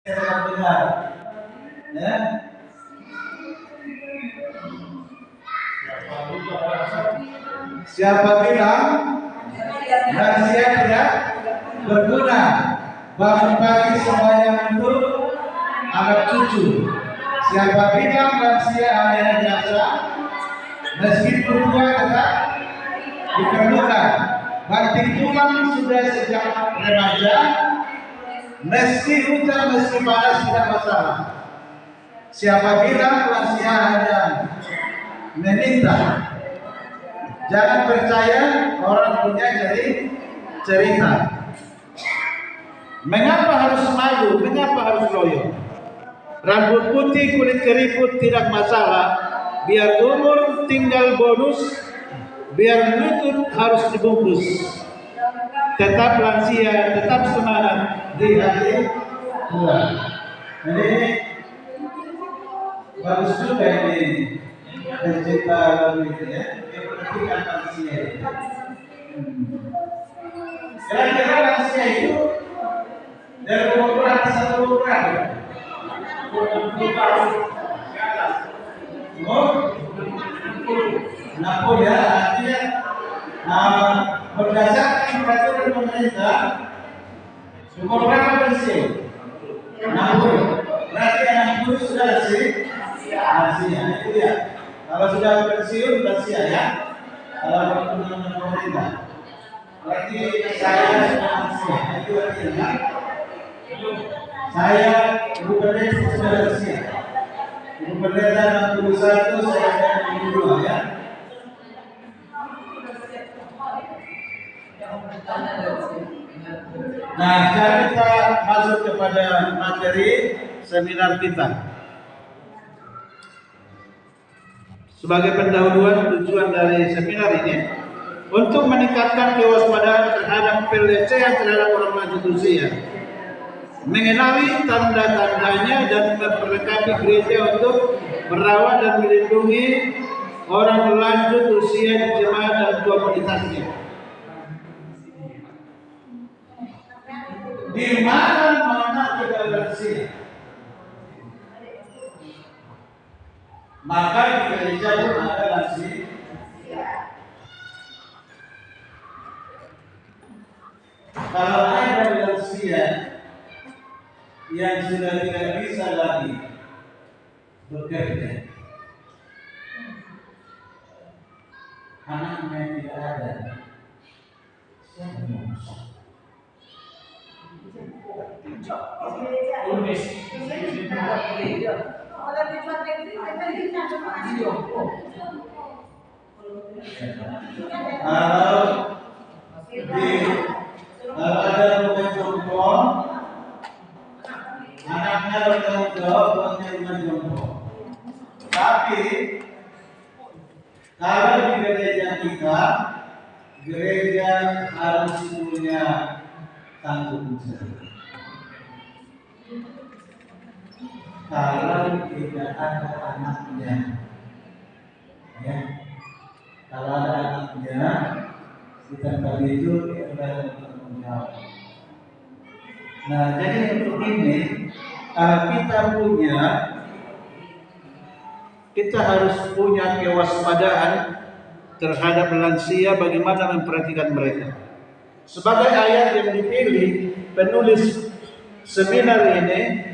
Saya dengar, ya. Siapa bilang lansia tidak berguna? Bangun pagi sembahyang untuk anak cucu. Siapa bilang lansia hanya jasa? Meskipun tua tetap diperlukan. Banting tulang sudah sejak remaja. Meski hujan, meski panas tidak masalah. Siapa bilang lansia hanya meminta? Jangan percaya orang punya cerita. Mengapa harus malu? Mengapa harus loyo? Rambut putih, kulit keriput tidak masalah. Biar umur tinggal bonus. Biar lutut harus dibungkus. Tetap lansia, tetap semangat di hari tua. Jadi bagus juga ini pencipta lagu itu ya. Yang perhatikan lansia. Kira-kira lansia itu dari umur berapa satu bulan? 60 tahun ke atas. Umur 60 ya, artinya berdasarkan peraturan pemerintah umur berapa pensiun? 60. Berarti 60 sudah lansia. Itu ya. Kalau sudah pensiun lansia ya. Kalau peraturan pemerintah. Berarti saya sudah lansia. Itu artinya saya ibu pendeta sudah lansia. Ibu pendeta 61, saya 62 ya. Nah, sekarang kita masuk kepada materi seminar kita. Sebagai pendahuluan, tujuan dari seminar ini untuk meningkatkan kewaspadaan terhadap pelecehan terhadap orang lanjut usia, mengenali tanda-tandanya dan memperlengkapi gereja untuk merawat dan melindungi orang lanjut usia di jemaat dan komunitasnya. Di mana kita lansia, maka di gereja pun ada lansia. Kalau ada lansia yang sudah tidak bisa lagi bekerja, anaknya tidak ada, siapa yang mengurus? Kalau ada rumah jompo, anaknya bertanggung jawab buatnya rumah jompo. Tapi kalau di gereja kita, gereja harus punya tanggung jawab. Kalau tidak ada anaknya, ya, kalau ada anaknya, kita bagi itu adalah tanggung jawab. Nah, jadi untuk ini kita harus punya kewaspadaan terhadap lansia, bagaimana memperhatikan mereka. Sebagai ayat yang dipilih penulis seminar ini,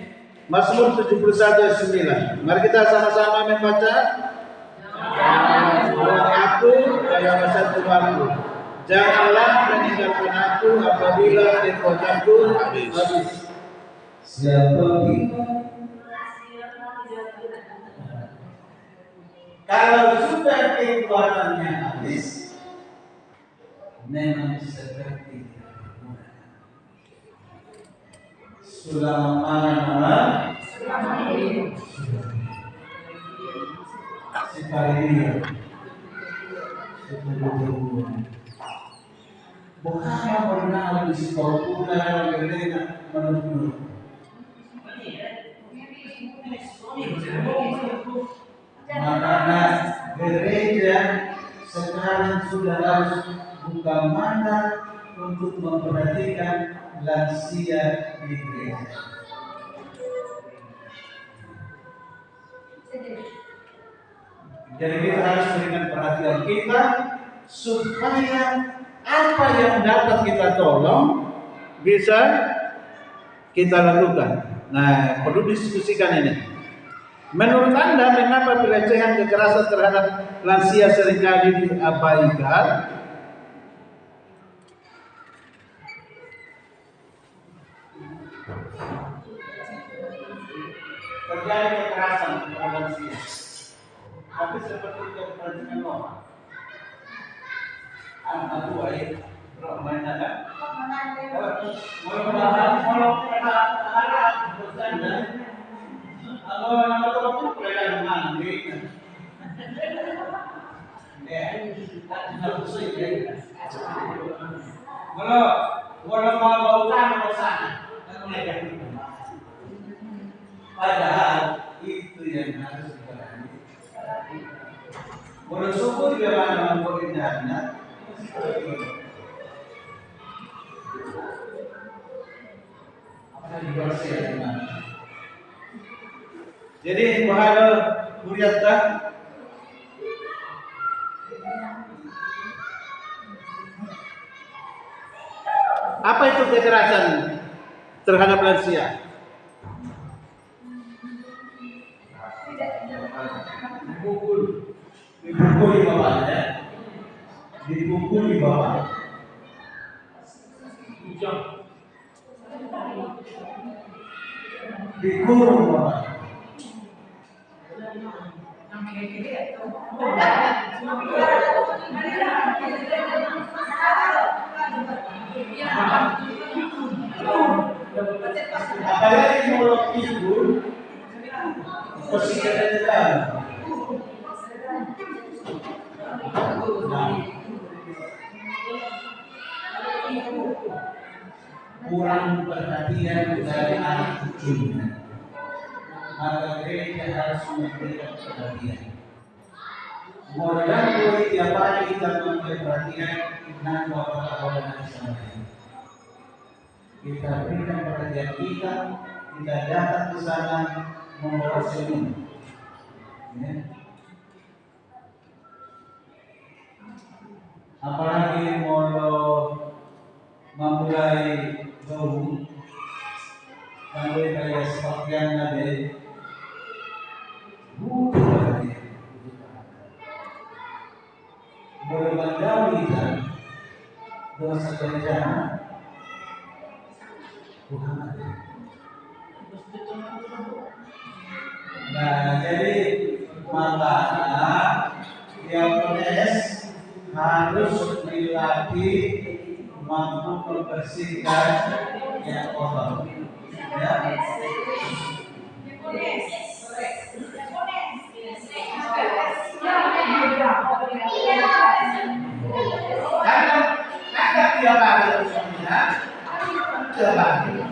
Mazmur 71:9. Mari kita sama-sama membaca. Aku dalam masa tuaku, janganlah meninggalkan aku apabila kekuatanku habis. Siapa bilang kalau sudah kekuatannya habis, memang seperti Sulaiman sekali bukan pernah di sekolah menurut makanya gereja sekarang sudah harus buka mata untuk memperhatikan lansia di gereja. Jadi kita harus berikan perhatian kita supaya apa yang dapat kita tolong bisa kita lakukan. Nah, perlu diskusikan ini. Menurut Anda, mengapa pelecehan kekerasan terhadap lansia seringkali diabaikan? Terjadi kekerasan terhadap lansia, tapi seperti kepentingan normal. Anak buah mainan kan? Kalau nama itu perbedaan mana? Kalau mau bautan mau sana, padahal itu yang harus dilakukan. Kalau subuh dia mana memperindahnya? Jadi bahaya kuriata apa itu kekerasan terhadap lansia? Dipukul di bawah ya. Dipukul di bawah. Dikurung di bawah. Apalagi mulut ibu posisi rendah. Kurang perhatian dari anak cucunya, maka gereja harus memberikan perhatian. Mudah-mudahan tiap hari kita memberi perhatian dan bapak-bapak dan ibu. Kita berikan perhatian kita datang ke sana membawa senyum. Ya. Apalagi mau memulai jauh, mulai kayak sebagian ada butuh perhatian. Berbandawi dan dosa kerjaan bukan ada. Nah, jadi makanya yang protes harus dilatih mampu membersihkan yang kotor. Ya. Ada tiap hari urusannya, coba.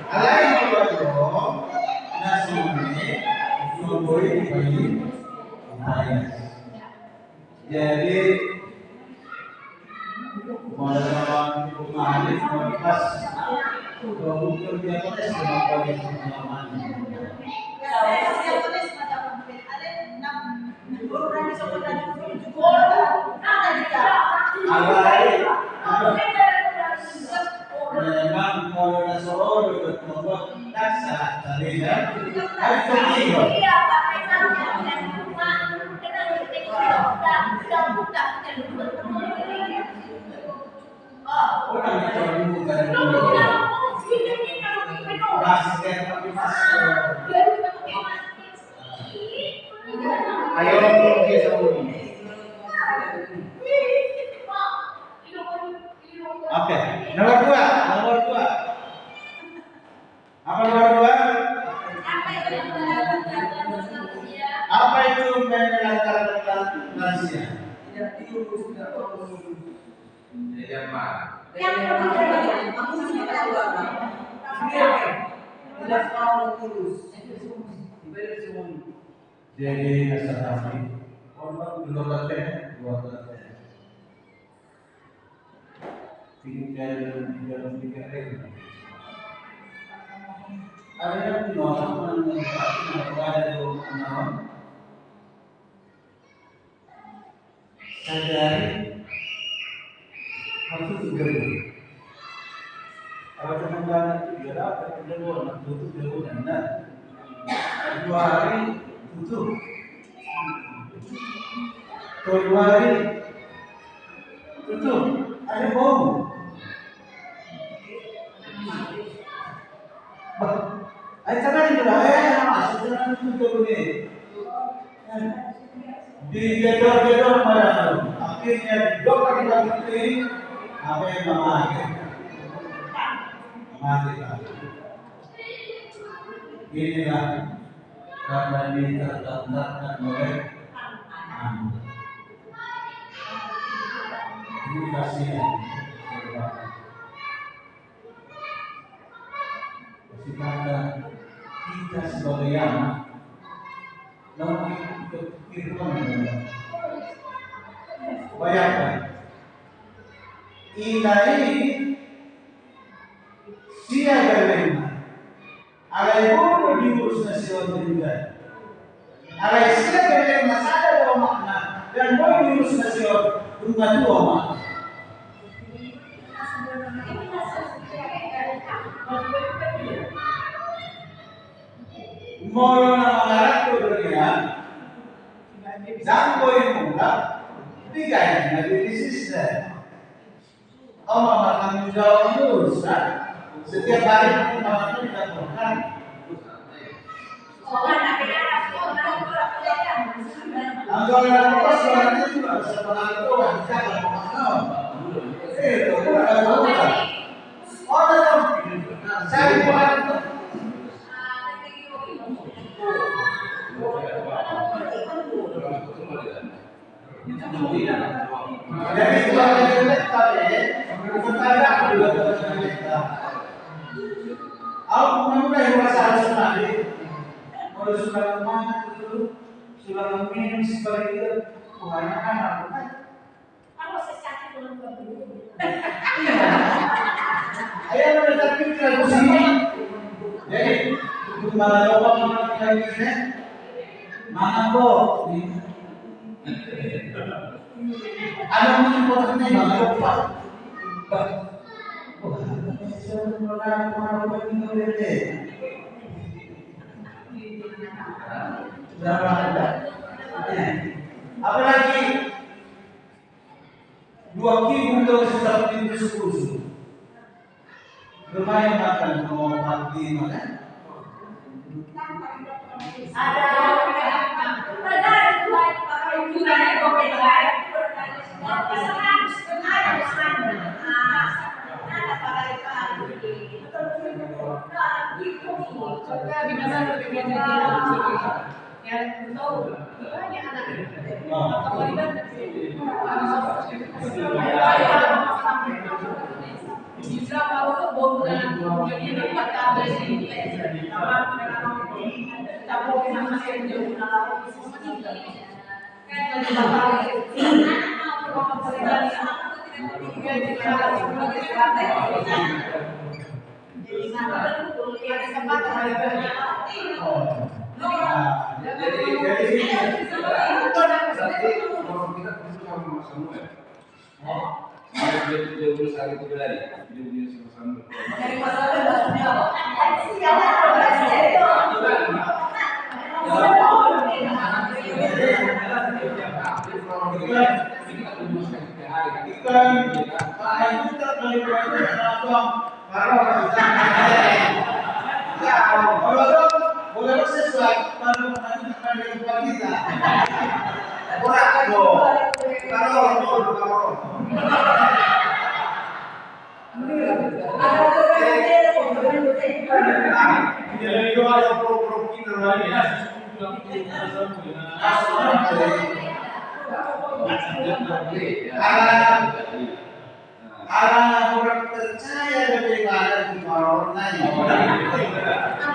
Alain dulu, nasi ini boleh dibagi bayar. Jadi malam kemarin pas ukur dia tes dengan poin pengalaman. Memang kalau Solo bertobat dasar tadi ya, itu tiga. Orang yang bukan basket tapi masuk. Ayo pergi sebelum. Oke, nomor dua. Apa nomor dua? Apa itu melanggar lansia? Tidak diurus, tidak urus. Tidak apa? Tidak mau urus. Jadi nasabah dua kali. Tinggal tiga hari. Ada yang menolak ada sadari waktu juga dulu. Kalau teman-teman itu dia dapat kedua anak tutup dia udah enggak 2 hari tutup. Kalau 2 hari tutup ada bau. Ay sana itu lah ya masuk sana tutup ni. Di gedor mana? Akhirnya di dokter kita ini apa yang mati lah. Inilah karena diterdaftarkan oleh ini kasihan. Karena kita sebagai anak lalu kehidupan bayangkan ini siapa yang alai pun diurus nasional juga alai siapa yang masalah dua makna dan boleh diurus nasional rumah dua makna moro na mangarap ko dunia jambo yang muda tiga yang nagdidesisyon tanggung jawab lurus setiap hari kita lakukan anggaran apa sebenarnya juga bisa pengakuan jangan mengenal itu bukan orang saya bukan jadi kalau kita tadi bertanya dulu kita aku mengenai masalah sekali kalau sudah mana itu sudah minum seperti itu kebanyakan aku kan kalau sesakit belum berburu ayo mendekat pikiran ke sini jadi untuk melakukan mana ini mana kok ada yang importante mga lupa. Apalagi 2 kilo daw sa puso. Lumayan makan mau pagi mana? Ada orang percaya bagaimana di orang lain.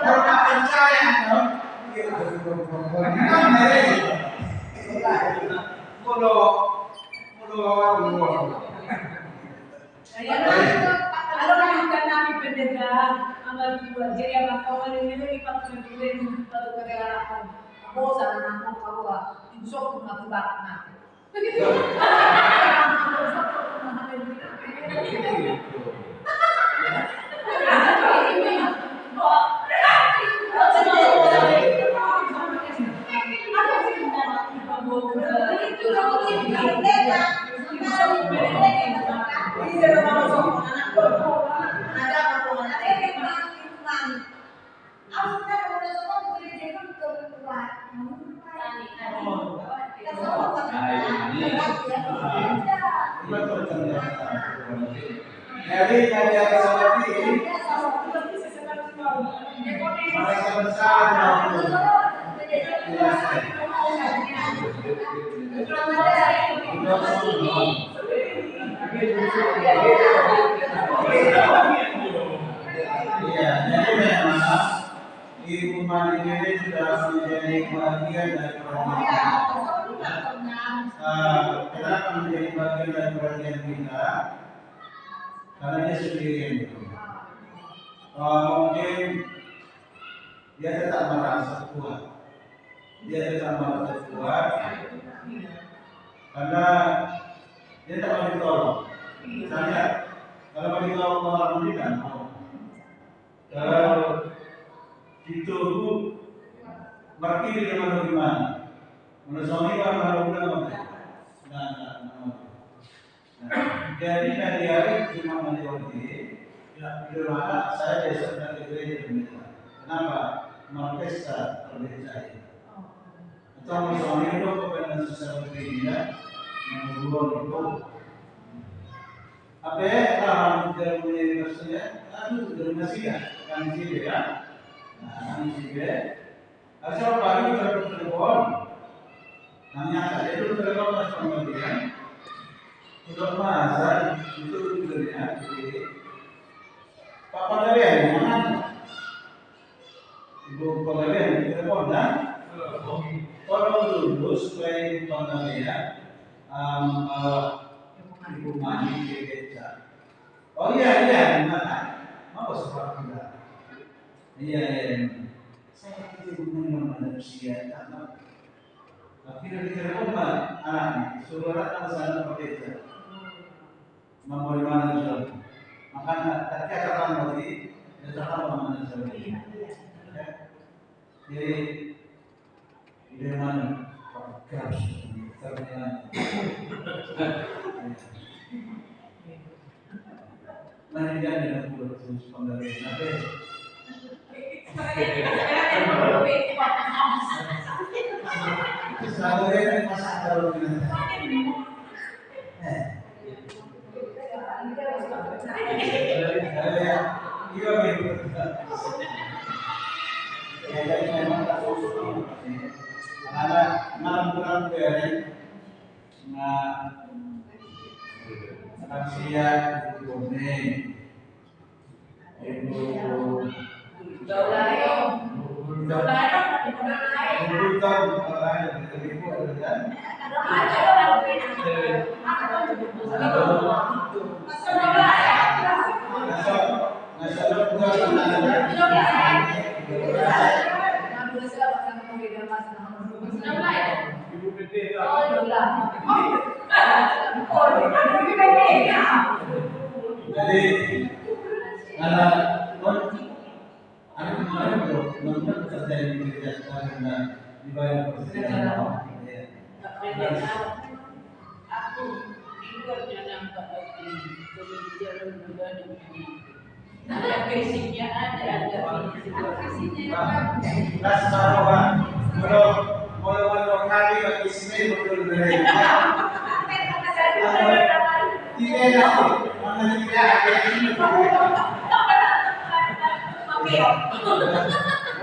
Orang percaya, Kalau bukan kami pendekat, amal dua, jadi anak kawan ini lipat menjual satu kegagalan. Aku sana nak kawa, insok pun mati barat nanti. Jadi tadi ada seperti mereka bersama iya, jadi memang ibu mani ini sudah menjadi bagian dari perhatian. Kenapa menjadi bagian dari perhatian kita? Karena dia sendirian itu. Mungkin dia tetap merasa kuat. Karena dia tak mau ditolong. Misalnya, kalau mau ditolong orang meninggal, mau. Kalau ditunggu, berarti dia mau gimana? Menurut suami kalau mau jadi dari hari cuma menjadi di mana saya besok dari gereja pemerintah. Kenapa? Merpesta perbedaan. Atau suami itu kepengen sesuatu begini, menggulung itu. Apa ya? Kalau tidak punya universitasnya, dari Mesir kan sih ya. Nah, sih ya. Asal pagi kita telepon. Nanya saya itu telepon pas pembagian. Untuk masa itu sebenarnya Pak Pegawai mana? Ibu Pegawai di telepon dan tolong dulu supaya Pegawai Ibu Mani di gereja. Oh iya, mana? Mau sekolah kita? Iya. Saya itu benar manusia tanah. Akhirnya di telepon anaknya, suruh datang sana gereja. Mau di mana juga? Maka ketika datang lagi, datang mana saja. Jadi di mana keras ternyata. Nanti dia dengan pulau terus penggalian. Selalu dia masak kalau iya betul. Ya jadi memang kasus ini. Ada malam kemarin, Asia itu ibu jadi anak kemarin belum terjadi kerjaan dan dibayar persetujuan. Aku tidur jangan berjalan juga ada fisiknya ada Kelas bawah kalau kali bagi sini betul betul. Tidak ada, mana tidak ada ini.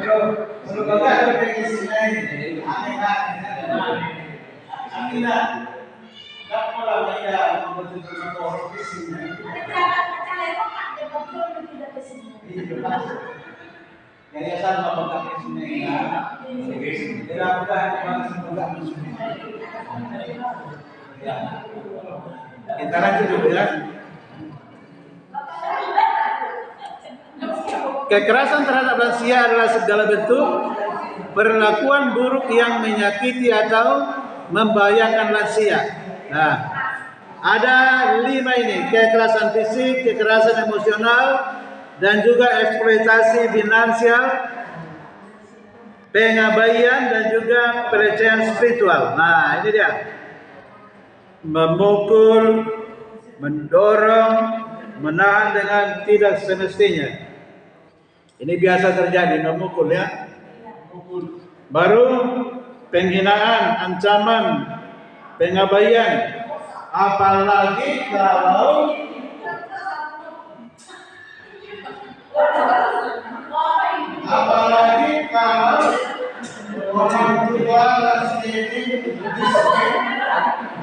Kalau bapak ada bagi sini, akhirnya tak pola mereka membentuk motor di sini. Yayasan membentuk di sini ya. Dilakukan membentuk di sini. Ya. Kita lanjut dulu ya. Kekerasan terhadap lansia adalah segala bentuk perlakuan buruk yang menyakiti atau membahayakan lansia. Nah, ada 5 ini: kekerasan fisik, kekerasan emosional, dan juga eksploitasi finansial, pengabaian, dan juga pelecehan spiritual. Nah, ini dia. Memukul, mendorong, menahan dengan tidak semestinya. Ini biasa terjadi, memukul ya. Baru penghinaan, ancaman, pengabaian. Apalagi kalau orang tua sendiri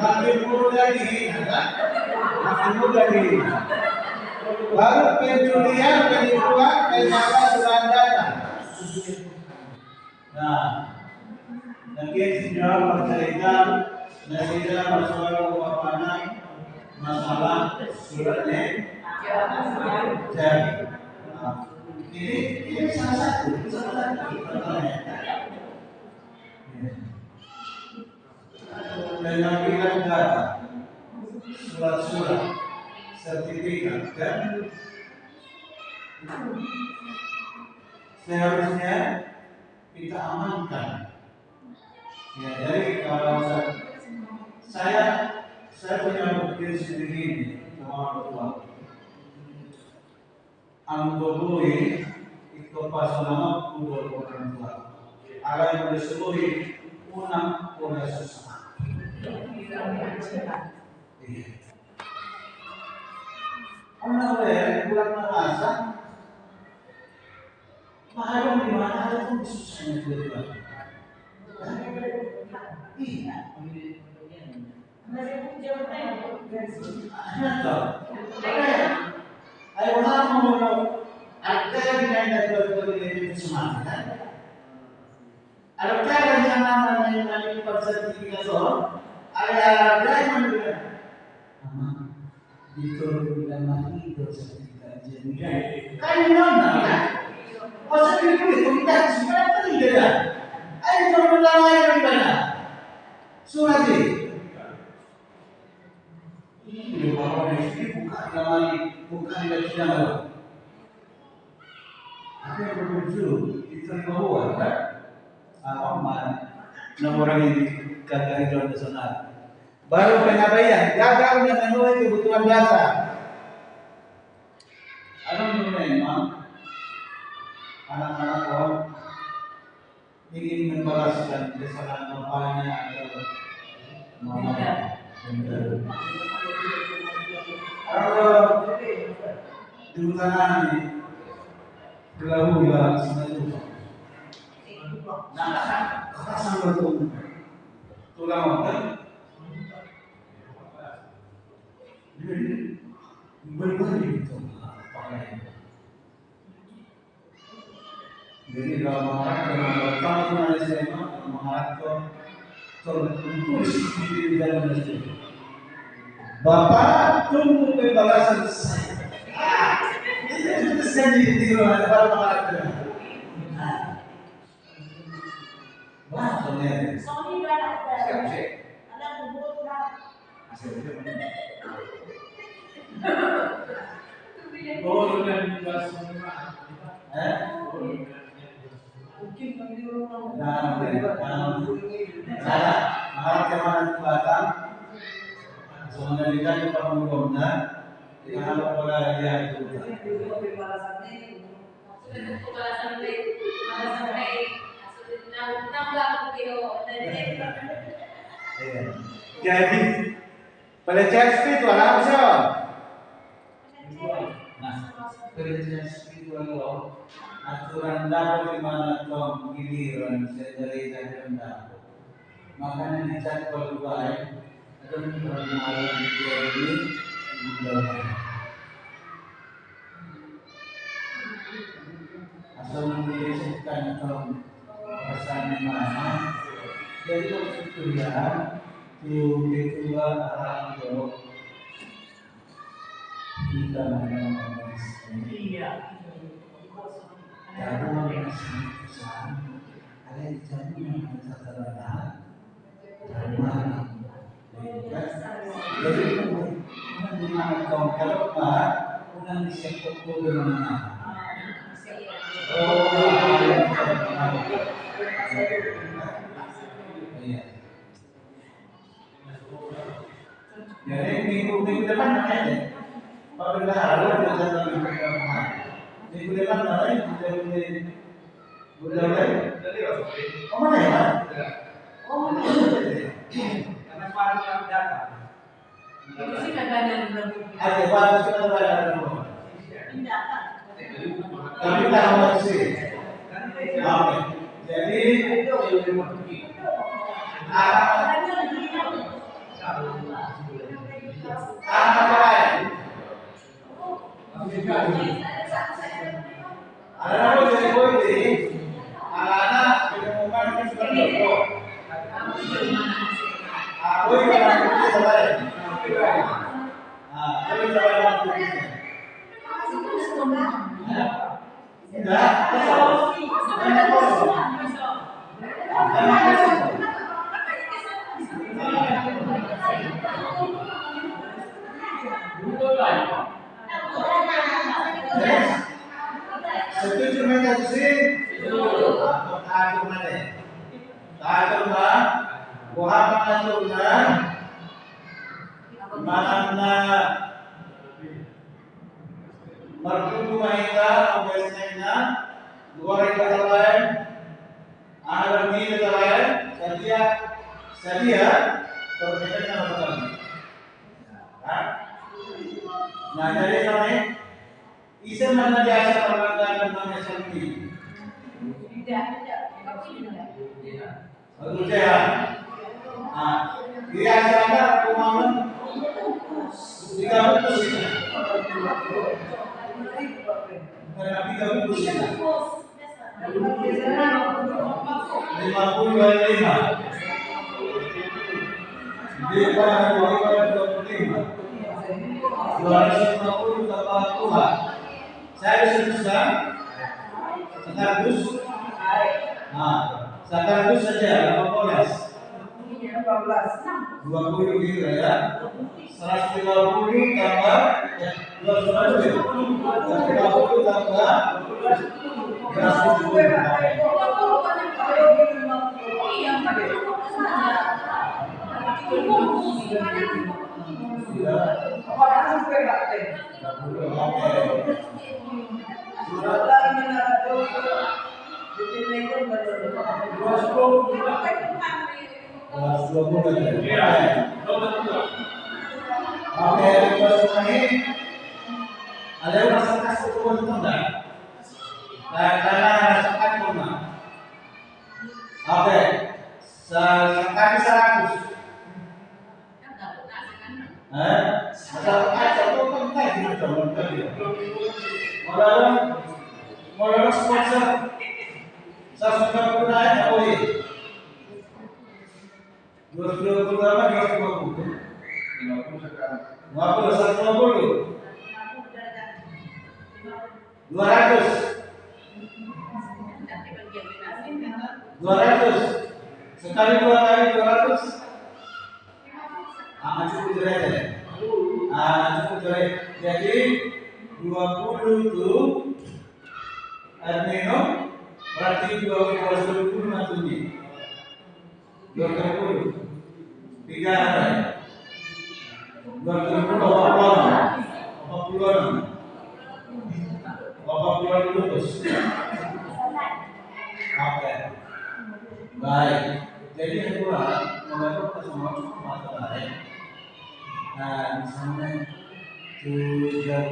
makin muda dihina, makin muda dihina. Baru pencurian, penipuan, penyalahgunaan data. Nah, nanti sejauh bercerita dari masalah keuangan, masalah suratnya jadi. Ini salah satu. Pengambilan data, surat-surat, sertifikat, kan seharusnya kita amankan. Ya, jadi kalau saya punya bukti sendiri sama orang tua. Anggobui itu pasangan udah orang tua. Ada yang disebut unang oleh susah. Orang oleh bulan masa, mahal di mana ada pun susahnya juga. Iya. Ayo mau ada yang dari semangat. Ada yang yang sertifikat ada yang itu bilang lagi itu sertifikat jadi. Kan mana ya? Masa itu kita sebenarnya tidak. Ayo coba lain di mana? Surat ini. Ini bawa di sini bukan dari dalam. Apa yang berbeda? Itu bawa kan? Orang ini kagak hidup di sana. Baru pengabaian, gagal memenuhi kebutuhan dasar. Ada memang anak-anak orang ingin membalaskan kesalahan bapaknya atau mamanya. Kalau di sana ini berlalu semua. Nah, kerasan betul. Tulang otak. Jadi berbalik itu pakaian. Jadi kalau mengharap kalau Malaysia mengharap tertulis di dalam masjid. Bapak tunggu pembalasan saya. Itu saya di rumah bapak mengharap. Wah, soalnya. Siap. Ada bubur dah. Oh, dan juga semua. Mungkin bagi orang. Harap kemarin Batam. Semenjadikan pembangunan dengan pola dia itu. Jadi pelecehan spiritual apa sih? Nah, pelecehan spiritual aturan dapur di mana kau giliran dari dapur. Makanya dicat kalau baik atau permasalahan ini asal mengirimkan atau perasaan mana jadi waktu kuliah itu orang itu kita mengenal iya karena ada di jalan yang tertera dari mana Jadi di mana kau kalau unang disiapkan ko mana? Iya. Jadi minggu depan mana ya? Apabila ada minggu depan mana ya? Bulan oh mana ya? Oh karena paling yang datang. Itu sih kadang-kadang berbuka. Ada baru kita ada. Tidak. Tapi kita masih. Oke. Jadi apa lain? Ada jadi boleh. Anak ditemukan di sekolah. Aku yang nanti selesai. Aku selesai waktu ini. Enggak. Setuju mereka sih? Tahu mana? Tahu mana? Muhammad Rasulullah mana mertuku mahita obesnya dua rekor lain ada mil lain sedia terkait apa nah jadi kami isim mana biasa perkataan tentang seperti Tidak. betul ya. Nah, biasanya keuangan tiga bungkus ini. Karena tiga bungkus ini. 55. Di mana 25. 250 tambah Tuhan. Saya susah. Sekardus. Nah, sekardus saja 18. 20 gitu ya. 150 tambah 250 tambah 170. Oke, terus ini ada masalah suku enggak? Karena masakan rumah. Oke, sekali 100. Masalah satu penting di zaman tadi. Modal sponsor. Saya sudah pernah tahu. 220 berapa? 250. 50 150. 200. 200. Sekali 2 kali 200. Cukup jelek. Cukup jelek. Jadi 20 itu air minum berarti 20 matunya. 20 3 ada. 20 80 dulu. Oke. Baik. Jadi yang kedua, membantu semua masalah ya. Nah, misalnya sudah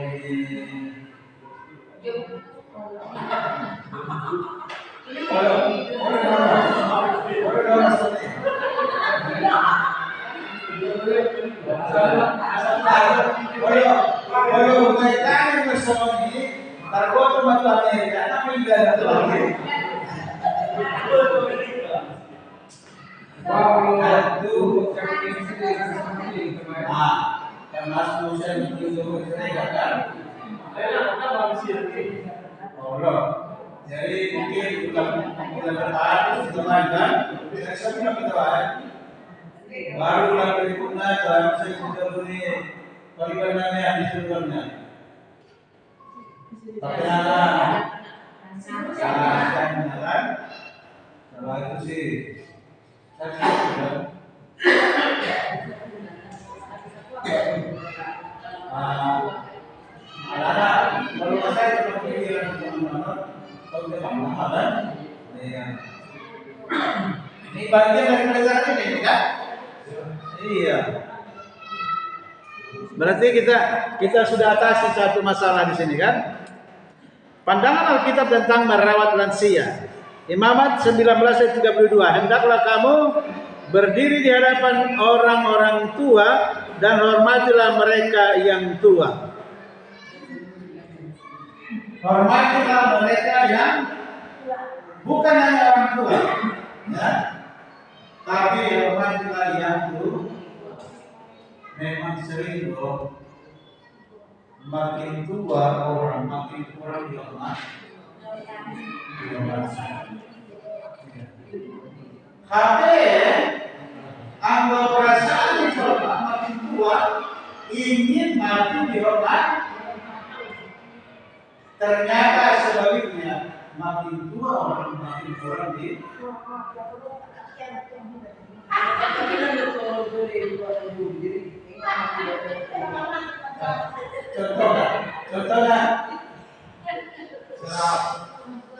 jadi mungkin bulan bertahan setelah bisa kita Baru bulan berikutnya dalam saya sudah beri palibanannya habis bulannya. Tapi ada salah jalan. Kalau itu sih saya sudah ada kalau saya berpikir teman-teman kalau kita paham kan? Ini bagian dari pelajaran ini kan? Iya. Berarti kita sudah atasi satu masalah di sini kan? Pandangan Alkitab tentang merawat lansia. Imamat 19:32. Hendaklah kamu berdiri di hadapan orang-orang tua dan hormatilah mereka yang tua. Hormatilah mereka yang bukan hanya orang tua, ya, tapi hormatilah yang tua. Memang sering loh, makin tua orang makin kurang dihormat. Tapi anggap perasaan dihormat makin tua, ingin makin dihormat. Ternyata sebaliknya, makin tua orang makin kurang di. Contohnya,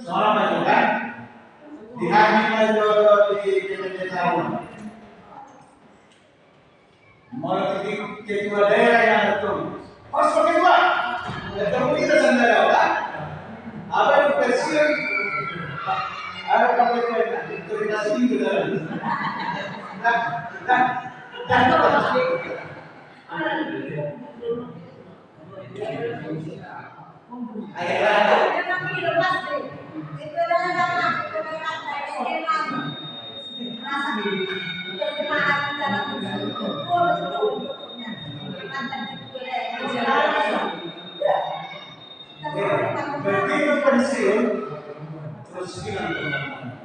seorang majikan dihakimi jodoh di tahun, mau ketua daerah yang betul, harus pakai tua. Ketemu kita sendiri kan? Apa yang pensiun? Ada pakai tua, terima itu dalam. Begitu pensiun, terus hilang teman-teman.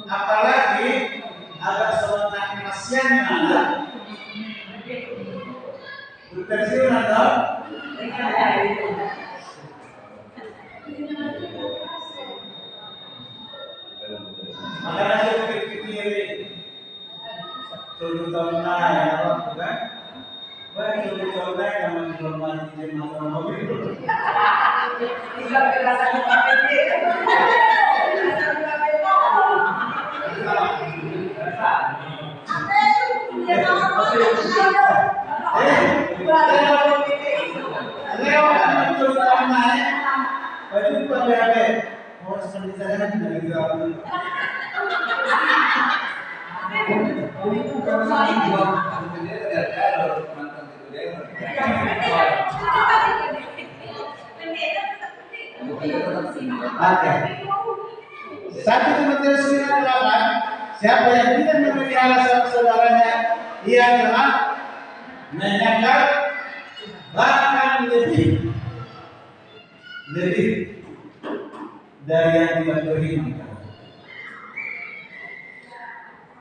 Apalagi ada seorang kasihan yang ada berpensiun atau makanya saya pikir tahun naik apa kan? Baik tahun naik yang menghormati jemaah mobil. Tidak berasa pakai Satu Timotius 9:8, siapa yang tidak memelihara saudaranya, ia adalah menyangkal bahkan lebih dari yang tidak beriman.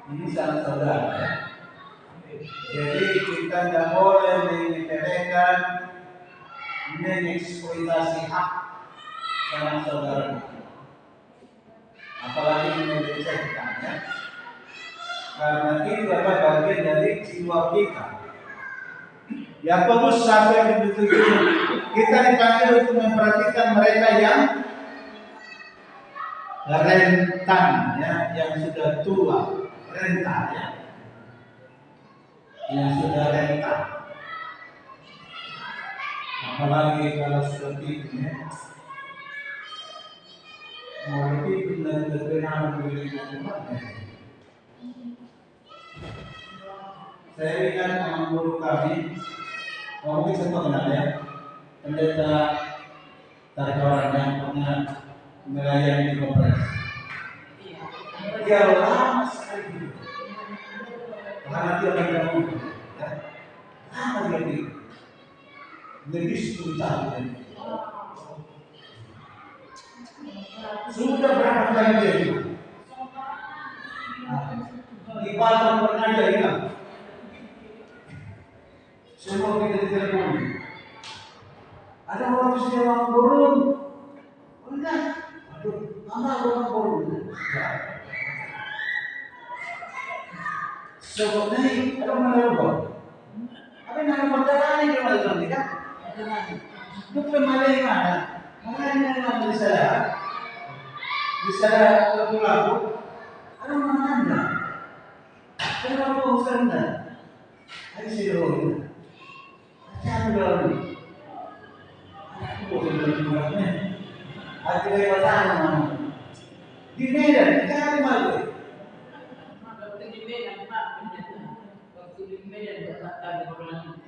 Ini sangat saudara. Jadi kita tidak boleh menyepelekan, mengeksploitasi hak sama saudara, apalagi melecehkan, ya. Karena itu adalah bagian dari jiwa kita. Yang bagus sampai begitu kita dipanggil untuk memperhatikan mereka yang rentan, ya, yang sudah tua, rentan, ya, yang sudah rentan. Apalagi kalau sudah tinggi, ya. Mau lebih benar benar saya ingat sama guru kami, mungkin contoh kenal ya, pendeta Tarikawan yang pernah melayani di Kongres. dia lama sekali. Karena dia bergabung, ya. Lama dia di lebih 10 tahun. Sudah berapa kali dia hilang? Di Batam pernah dia hilang. Semua kita ditelepon. Ada orang sudah orang burung. Enggak. Aduh, mana orang burung? Sebenarnya ada mana orang? Apa yang nama perjalanan ini kalau itu kan? Itu pemain mana? Mana yang nama di sana lagu. Ada mana? Kenapa urusan anda? Ada siapa? Siapa orang? Aku bukan orang. Aku lewat sana. Di Medan, di Kalimantan. Waktu di Medan, Pak, waktu di Medan berkata orang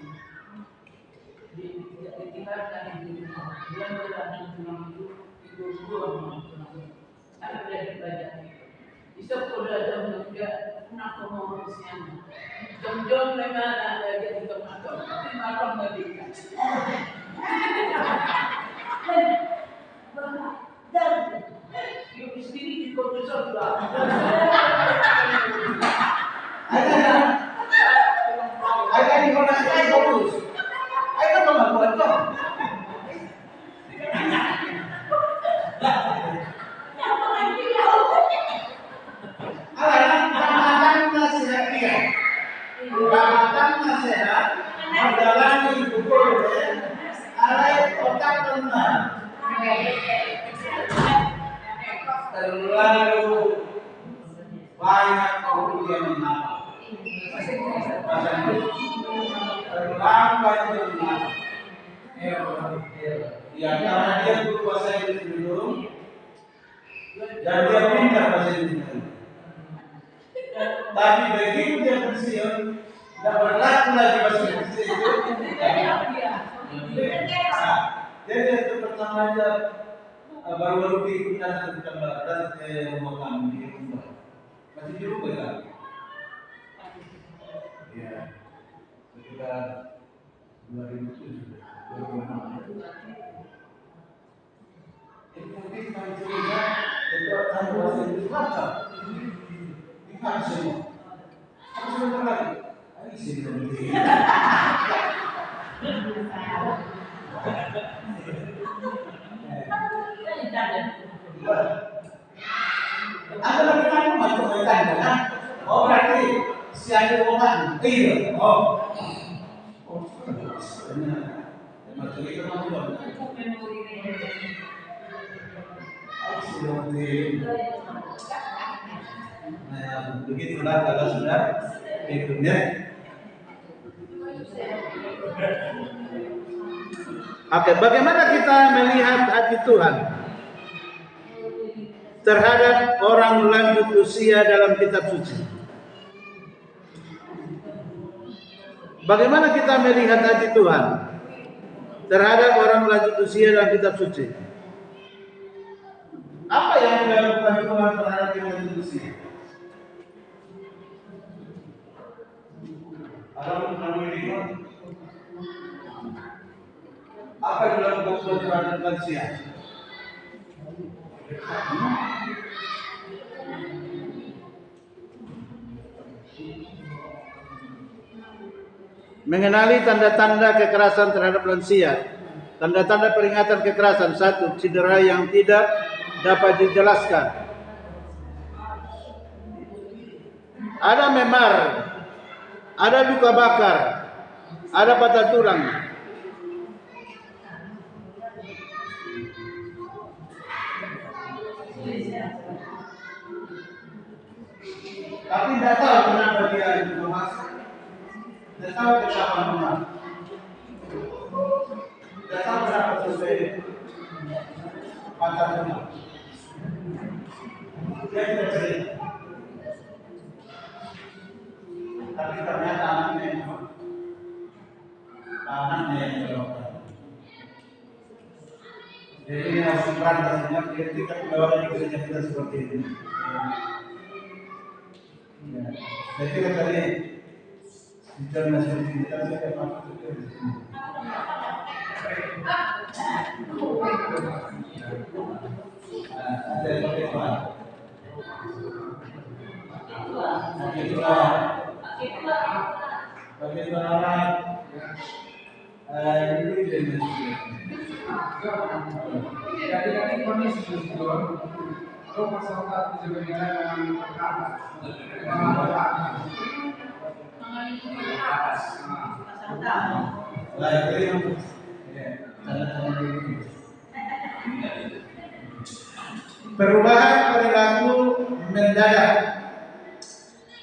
ditinggalkan itu, dia berani itu ada dari badan. Bisa kalau ada juga nak mau usianya. Jom memang ada jadi tomato, tapi malam tadi. Dan yuk sini di kota sebelah. Ada di kota saya bagus. Ayo kan buat dong. Ramatan nasihat menjalani hukum alai otak tenang terlalu banyak kemudian menapa terlalu banyak menapa ya karena dia berkuasa Inggris dulu dan dia pindah bahasa Inggris. Tapi begitu dia pensiun, tidak berlaku lagi bahasa Inggris itu. Jadi itu pertama aja baru diikutan datang ke rumah kami di rumah. Masih di rumah kan? Ya, sekitar 2007, 2006. Itu mungkin kami cerita itu akan bahasa Inggris lancar. Ikan semua. Aku sebentar lagi. Ini sih nanti. Ada lagi kan macam ikan kan? Oh berarti si ada orang. Iya. Oh. Oh. Macam itu macam. Nah, begitulah kalau sudah berikutnya. Oke, bagaimana kita melihat hati Tuhan terhadap orang lanjut usia dalam kitab suci? Bagaimana kita melihat hati Tuhan terhadap orang lanjut usia dalam kitab suci? Apa yang dilakukan Tuhan terhadap yang lanjut usia? Apa yang dilakukan Tuhan terhadap lansia? Mengenali tanda-tanda kekerasan terhadap lansia. Tanda-tanda peringatan kekerasan. 1. Cedera yang tidak dapat dijelaskan. Ada memar, ada luka bakar, ada patah tulang. Tapi tidak tahu kenapa dia itu mas. Tidak tahu kenapa mas. Tidak tahu kenapa selesai patah tulang. Dia tidak cerita. Tapi ternyata anaknya yang berdoa. Jadi ini harus berantasnya ketika keluar dari gereja kita seperti ini. Ya. Saya kira tadi bicara nasionalitas saya akan masuk ke sini. Ada yang pakai apa? Pakai suara ini jadi Jadi kondisi itu, kalau masyarakat bisa berbicara dengan perkataan, perubahan perilaku mendadak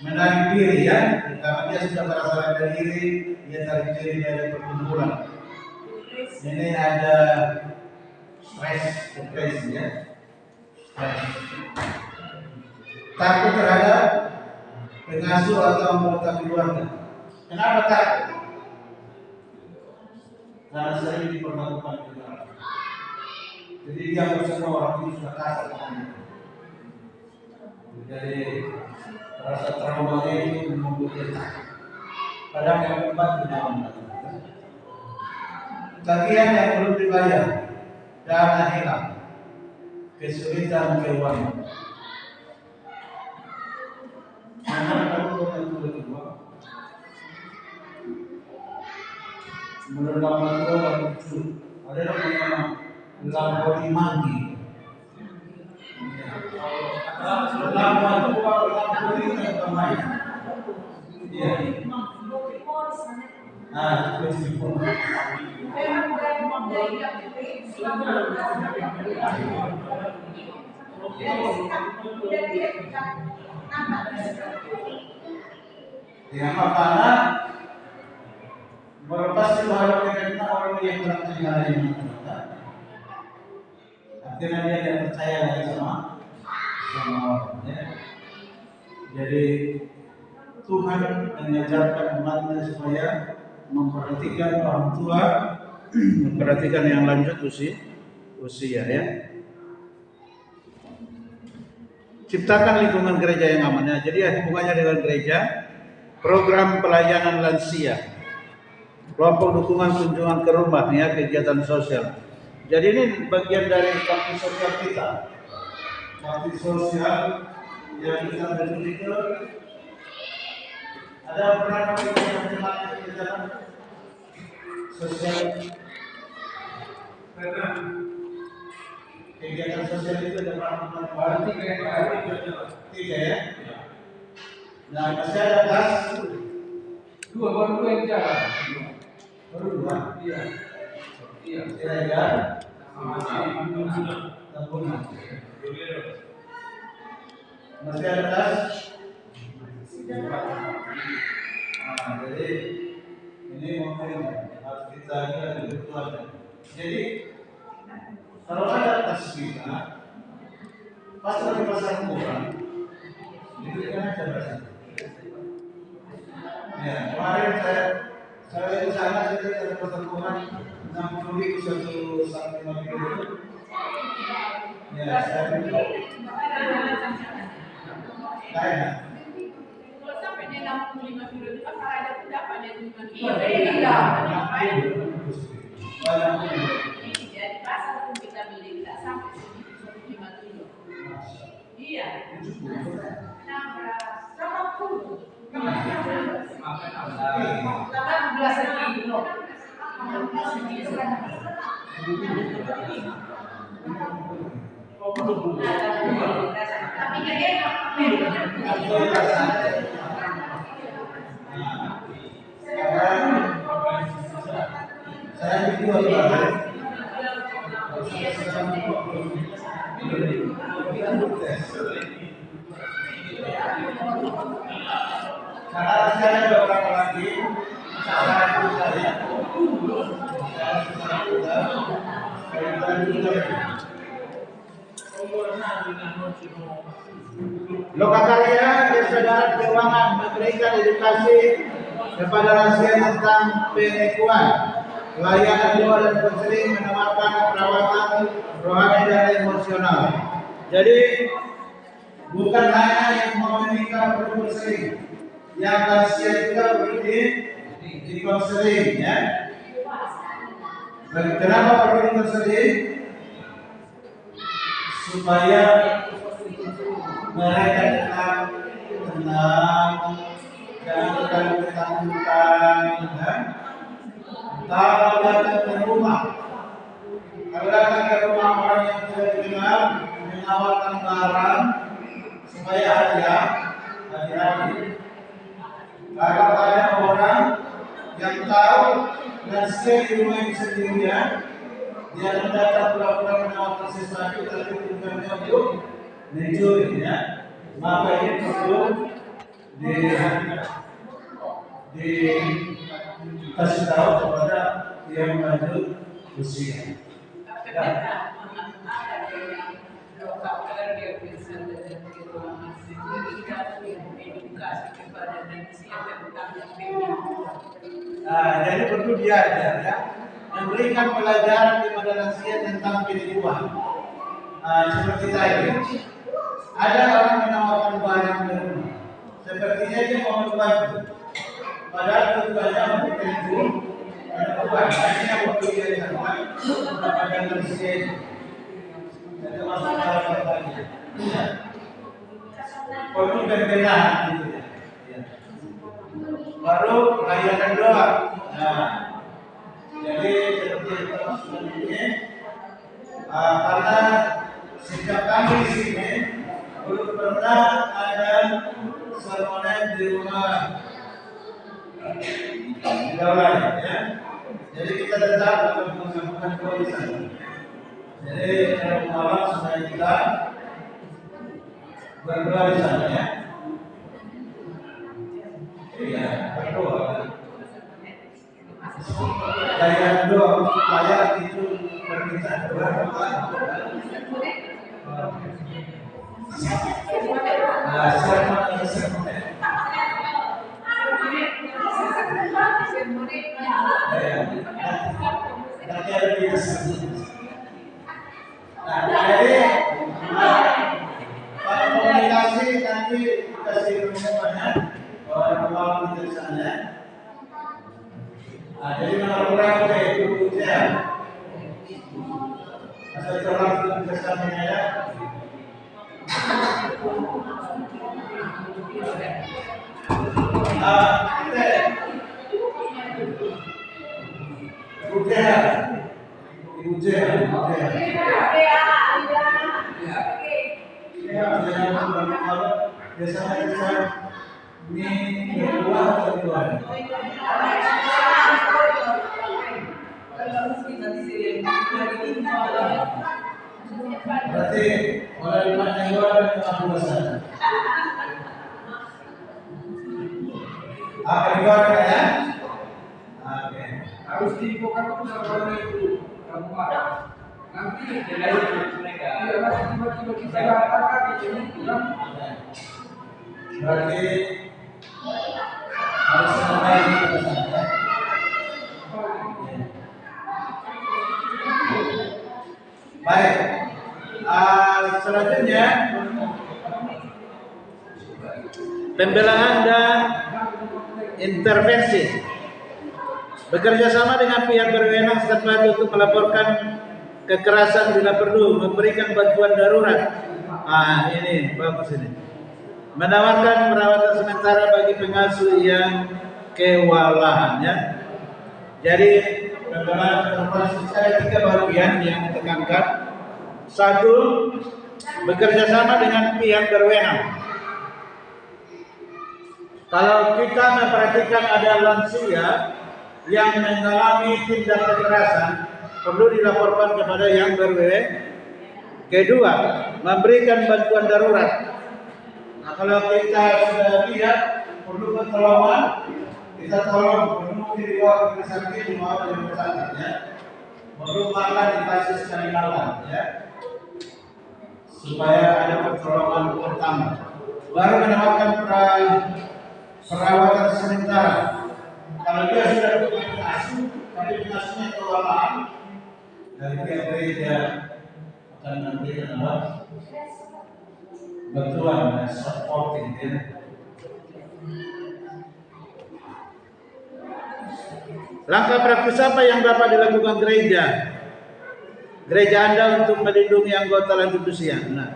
menarik diri ya, karena dia sudah merasa rendah diri, dia tarik diri dari perkumpulan. Ini ada stres, depresi ya, stres. Takut terhadap pengasuh atau anggota keluarga. Kenapa takut? Karena sering diperlakukan keluarga. Jadi dia bersama orang itu sudah kasar. Jadi rasa trauma itu membuat dia takut. Padahal yang keempat tidak membantu. Tagihan yang belum dibayar, dana hilang, kesulitan keuangan. Menurut nama Tuhan yang lucu, ada yang namanya Lamponi Manggi. Lamponi itu Lamponi yang bermain. Iya. Ah, itu pun. Ya, karena melepas bahwa kita orang yang percaya dengan kita, akhirnya dia tidak percaya lagi sama orang. Ya. Jadi Tuhan mengajarkan umatnya supaya memperhatikan orang tua, memperhatikan yang lanjut usia ya. Ciptakan lingkungan gereja yang aman. Ya. Jadi hubungannya dengan gereja, program pelayanan lansia, kelompok dukungan kunjungan ke rumah ya, kegiatan sosial. Jadi ini bagian dari bakti sosial kita. Bakti sosial yang kita berikan. Ada pernah kegiatan sosial? Kegiatan sosial itu ada pernah tiga ya. Nah, masih ada kelas baru dua yang jalan. baru dua. Iya. Iya. Kira-kira Sama-sama. tabungan. Masih ada kelas? Nah, jadi ini mungkin harus kita lihat kebutuhannya. Jadi kalau ada kelas kita, pas lagi pasar murah, itu kan aja berarti. Ya, kemarin saya di sana jadi ada pertemuan 60.000 satu kilo. Ya, saya itu. Kayak. Kalau sampai dia 65 kilo itu kan ada pendapat dia 5 kilo. Iya. Jadi pasar pun kita beli tidak sampai 5 kilo. Iya. 18 kilo. Saya dijual berapa? Karena saya ada beberapa lagi, saya juga ya. Lokakarya Kesadaran Keuangan memberikan edukasi kepada lansia tentang penipuan, layanan doa dan konseling, menawarkan perawatan rohani dan emosional. Jadi Bukan hanya yang mau menikah perlu konseling, yang lansia juga perlu di konseling ya. Kenapa perlu di konseling? Supaya mereka tetap tenang, jangan ketakutan, kan? Kalau datang ke rumah, orang yang tidak dikenal menawarkan barang supaya hadiah. Kalau ada orang yang tahu dan stay di rumah itu sendirian, dia datang pura-pura menawarkan sesuatu tapi tujuannya untuk mencuri, ya. Maka ini perlu dikasih tahu kepada yang lanjut usia. Jadi perlu diajar ya, memberikan pelajaran kepada lansia tentang penipuan. Seperti tadi, ada orang menawarkan barang di rumah, sepertinya dia mau membantu, padahal tujuannya untuk menipu. Akhirnya waktu dia dilakukan kepada lansia itu, itu masalah pertanyaan. Perlu pembenahan gitu ya. Baru rayakan doa. Nah, jadi seperti ini, karena sejak kami di sini belum pernah ada sermonen di rumah gawain, ya. Jadi kita tetap melakukan doa di sana. Jadi malam supaya kita berdoa di sana, ya. Iya, berdoa. Daya doa supaya itu permintaan doa. Jadi komunikasi nanti kasih rumusnya orang di sana. Jadi orang itu ya, asal orang itu bersama ya. Biasanya bisa mie berbuah atau berbuah. Berarti orang lima nyawa dan kehambusan. Apa dikeluarkan ya? Oke. Harus diinfokan sama itu rumah. Nanti mereka. Tiba-tiba kita katakan di sini bilang. Berarti harus sampai di sana. Baik. Selanjutnya pembelaan dan intervensi. Bekerja sama dengan pihak berwenang setempat untuk melaporkan kekerasan bila perlu, memberikan bantuan darurat. Ini bagus ini. Menawarkan perawatan sementara bagi pengasuh yang kewalahan, ya. Jadi pembelaan intervensi ada 3 bagian yang ditekankan. 1, bekerja sama dengan pihak berwenang. Kalau kita memperhatikan ada lansia yang mengalami tindak kekerasan, perlu dilaporkan kepada yang berwenang. Kedua, memberikan bantuan darurat. Nah, kalau kita sudah lihat perlu pertolongan, kita tolong. Perlu dibawa ke sakit, dibawa ke rumah sakit, ya. Perlu makan dikasih sekali malam, ya, supaya ada pertolongan pertama. Baru menawarkan perawatan sementara. Kalau dia sudah punya pengasuh, tapi pengasuhnya kewalahan, dari pihak gereja akan memberikan bantuan dan supporting ya. Langkah praktis apa yang dapat dilakukan gereja Anda untuk melindungi anggota lanjut usia? Nah,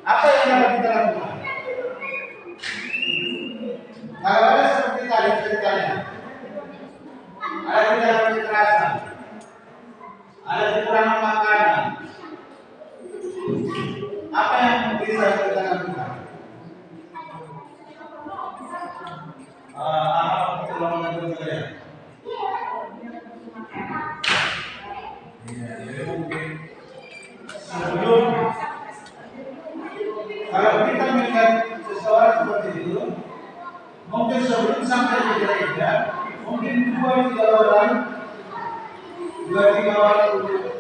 apa yang dapat kita lakukan? Kalau ada seperti tadi ceritanya, ada tindakan kekerasan, ada kekurangan makanan, apa yang bisa kita lakukan? Apa pertolongan untuk kalian? Ya, mungkin sebelum kalau kita melihat seseorang seperti itu, mungkin sebelum sampai ke gereja, mungkin 2-3 orang untuk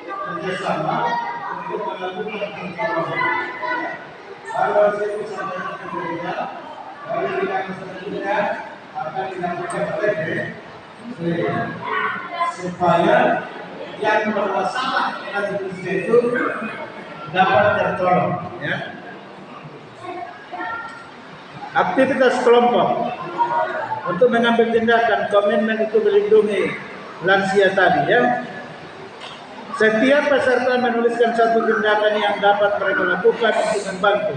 kerjasama untuk melakukan pertolongan. Kalau itu sampai ke gereja, lalu kita selanjutnya akan dilakukan oleh gereja supaya yang bermasalah dengan itu dapat tertolong. Ya. Aktivitas kelompok untuk mengambil tindakan komitmen itu melindungi lansia tadi ya. Setiap peserta menuliskan satu tindakan yang dapat mereka lakukan untuk membantu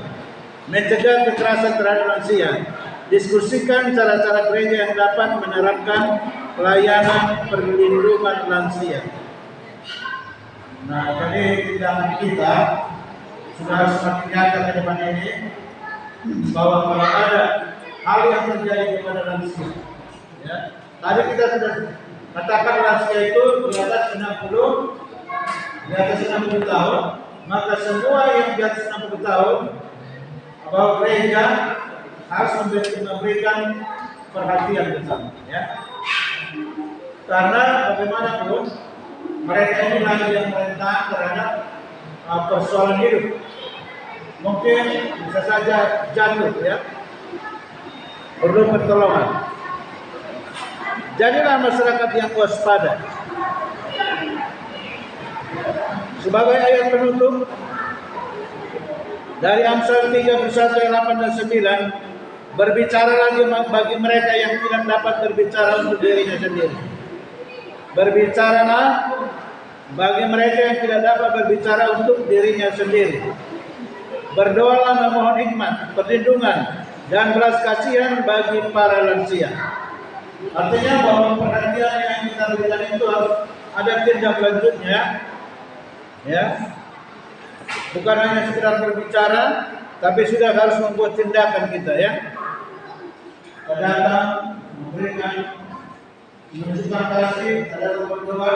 mencegah kekerasan terhadap lansia. Diskusikan cara-cara gereja yang dapat menerapkan pelayanan perlindungan lansia. Nah, jadi tindakan kita sudah harus semakin nyata ke depan ini bahwa kalau ada hal yang terjadi kepada lansia, ya, tadi kita sudah katakan lansia itu di atas 60 tahun, maka semua yang di atas 60 tahun bahwa gereja harus memberikan perhatian bersama, ya, karena bagaimanapun mereka ini lagi yang rentan terhadap persoalan hidup. Mungkin bisa saja jatuh ya, perlu pertolongan. Jadilah masyarakat yang waspada. Sebagai ayat penutup dari Amsal 31 ayat 8 dan 9, berbicara lagi bagi mereka yang tidak dapat berbicara untuk dirinya sendiri. Berbicaralah bagi mereka yang tidak dapat berbicara untuk dirinya sendiri. Berdoalah memohon hikmat, perlindungan, dan belas kasihan bagi para lansia. Artinya bahwa perhatian yang kita berikan itu harus ada tindak lanjutnya, ya. Bukan hanya sekedar berbicara, tapi sudah harus membuat tindakan kita, ya. Datang, memberikan, menunjukkan kasih, ada berdoa,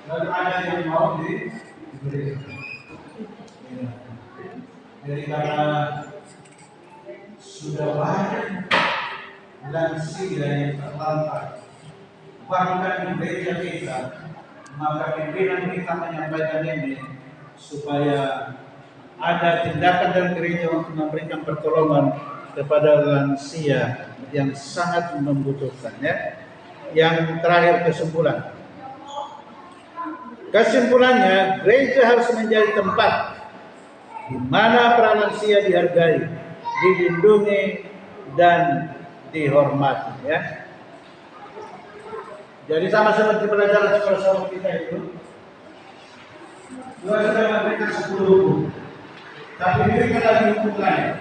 dan ada yang mau diberikan. Ya. Jadi karena sudah banyak lansia yang terlantar, bahkan di gereja kita, maka pimpinan kita menyampaikan ini supaya ada tindakan dari gereja untuk memberikan pertolongan kepada lansia yang sangat membutuhkan. Ya. Yang terakhir kesimpulannya, gereja harus menjadi tempat di mana para lansia dihargai, dilindungi, dan dihormati. Ya. Jadi sama seperti pelajaran sekolah kita itu, Tuhan sudah memberikan 10 hukum, tapi diberikan lagi hukum lain.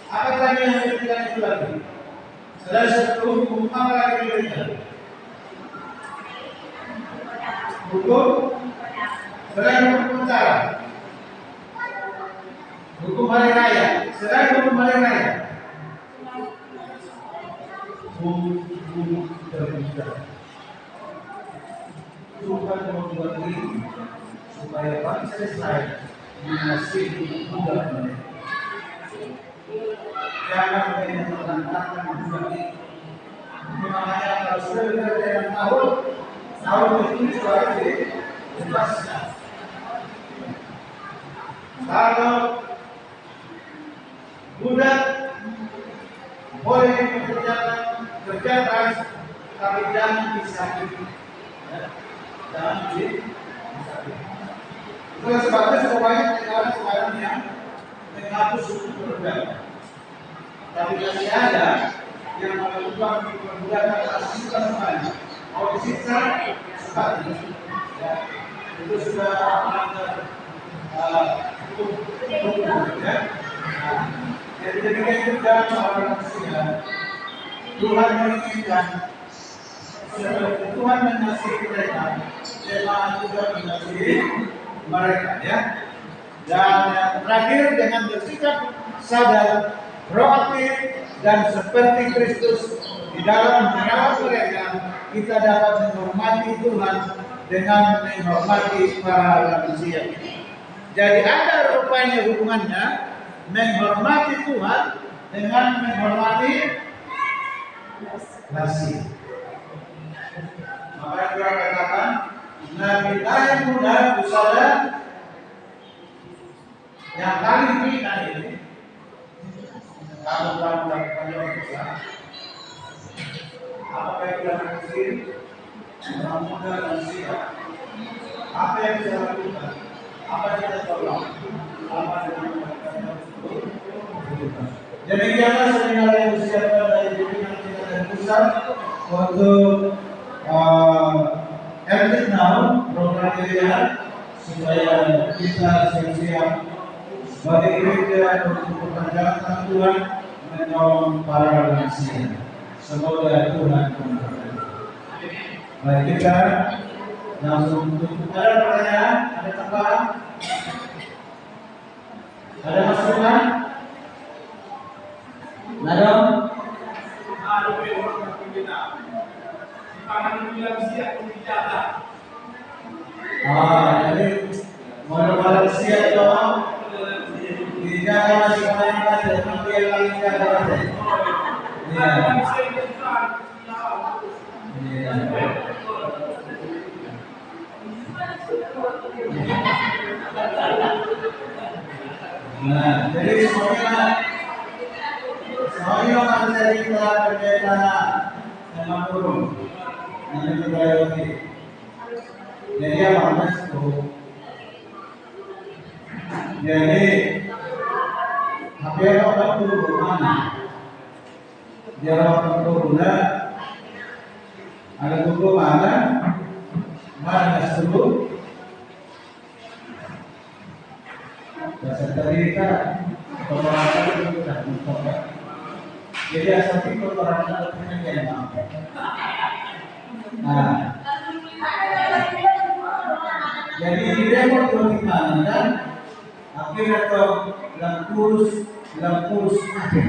Apa tadi yang diberikan itu lagi? Selain 10 hukum, apa lagi diberikan? Hukum, selain hukum cara, hukum hari raya, selain hukum hari raya, hukum terbicara. Tuhan membuat diri supaya bangsa Israel mengasihi Tuhan mereka. Jangan mereka menantangkan Tuhan ini. Makanya kalau sudah bekerja yang tahun itu sudah dijelaskan. Kalau budak boleh dikerjakan kerja keras, tapi jangan disakiti. Jangan disakiti. Itu sebabnya supaya negara sekarang yang mengatur suku berbeda. Tapi masih ada yang melakukan perbudakan atas kembali. Mau disiksa sekali, ya itu sudah melanggar hukum, ya. Jadi demikian juga orang manusia. Tuhan menginginkan Tuhan mengasihi mereka, Tuhan juga mengasihi mereka, ya. Dan yang terakhir dengan bersikap sadar, proaktif dan seperti Kristus di dalam merawat mereka, kita dapat menghormati Tuhan dengan menghormati para manusia. Jadi ada rupanya hubungannya menghormati Tuhan dengan menghormati nasi. Maka kita katakan Nabi Ibrahim muda pusada yang kali ini kalau dalam melakukan dosa, apa yang kita lakukan? Orang muda manusia. Apa yang kita lakukan? Apa yang kita tolong? Apa yang kita lakukan? Demikianlah seminar yang disiapkan dari pimpinan kita dan pusat untuk Everything Now program ini, supaya kita siap-siap bagi gereja untuk perpanjangan Tuhan menolong para manusia. Semoga Tuhan memberkati. Baik, kita langsung tutup. Ada pertanyaan? Ada tambahan? Ada masukan? Ada? Jadi modal siap dong. Tidak masih banyak dan nanti yang lain tidak ada. Nah, jadi semuanya akan jadi berbeda sama burung. Nanti kita lagi. Jadi apa mas? Jadi apa yang orang turun mana? Dia orang turun ada tubuh mana? Mana tubuh? Dasar cerita pemerintah itu sudah mencoba. Jadi asal itu pemerintah punya tema. Nah, jadi dia mau di mana kan? Akhirnya atau lampus ada.